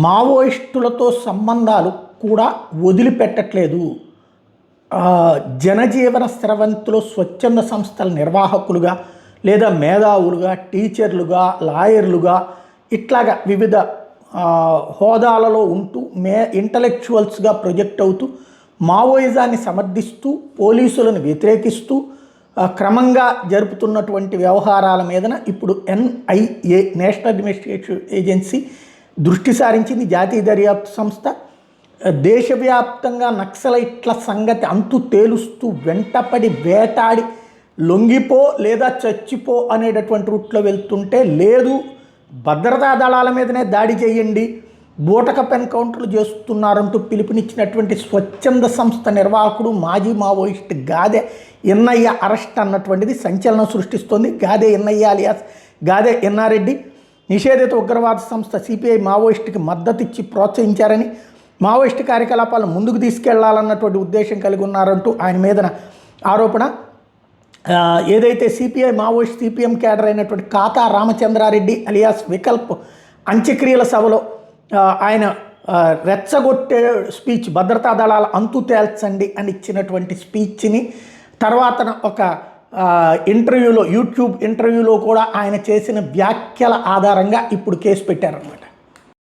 మావోయిస్టులతో సంబంధాలు కూడా వదిలిపెట్టట్లేదు. జనజీవన స్రవంతిలో స్వచ్ఛంద సంస్థల నిర్వాహకులుగా లేదా మేధావులుగా, టీచర్లుగా, లాయర్లుగా ఇట్లాగా వివిధ హోదాలలో ఉంటూ ఇంటలెక్చువల్స్గా ప్రొజెక్ట్ అవుతూ మావోయిజాన్ని సమర్థిస్తూ పోలీసులను వ్యతిరేకిస్తూ క్రమంగా జరుపుతున్నటువంటి వ్యవహారాల మీదన ఇప్పుడు NIA నేషనల్ ఇన్వెస్టిగేషన్ ఏజెన్సీ దృష్టి సారించింది. జాతీయ దర్యాప్తు సంస్థ దేశవ్యాప్తంగా నక్సలైట్ల సంగతి అంతు తేలుస్తూ వెంటపడి వేటాడి లొంగిపో లేదా చచ్చిపో అనేటటువంటి రూట్లో వెళ్తుంటే, లేదు భద్రతా దళాల మీదనే దాడి చేయండి, బూటకపు ఎన్కౌంటర్లు చేస్తున్నారంటూ పిలుపునిచ్చినటువంటి స్వచ్ఛంద సంస్థ నిర్వాహకుడు మాజీ మావోయిస్ట్ గాదె ఎన్నయ్య అరెస్ట్ అన్నటువంటిది సంచలనం సృష్టిస్తోంది. గాదె ఎన్నయ్య అలియాస్ గాదె ఎన్నారెడ్డి నిషేధిత ఉగ్రవాద సంస్థ CPI మావోయిస్టుకి మద్దతు ఇచ్చి ప్రోత్సహించారని, మావోయిస్టు కార్యకలాపాలను ముందుకు తీసుకెళ్లాలన్నటువంటి ఉద్దేశం కలిగి ఉన్నారంటూ ఆయన మీదన ఆరోపణ. ఏదైతే CPI మావోయిస్ట్ CPM క్యాడర్ అయినటువంటి కాతా రామచంద్రారెడ్డి అలియాస్ వికల్ప్ అంత్యక్రియల సభలో ఆయన రెచ్చగొట్టే స్పీచ్, భద్రతా దళాల అంతు తేల్చండి అని ఇచ్చినటువంటి స్పీచ్ని తర్వాత ఒక ఇంటర్వ్యూలో, యూట్యూబ్ ఇంటర్వ్యూలో కూడా ఆయన చేసిన వ్యాఖ్యల ఆధారంగా ఇప్పుడు కేసు పెట్టారన్నమాట.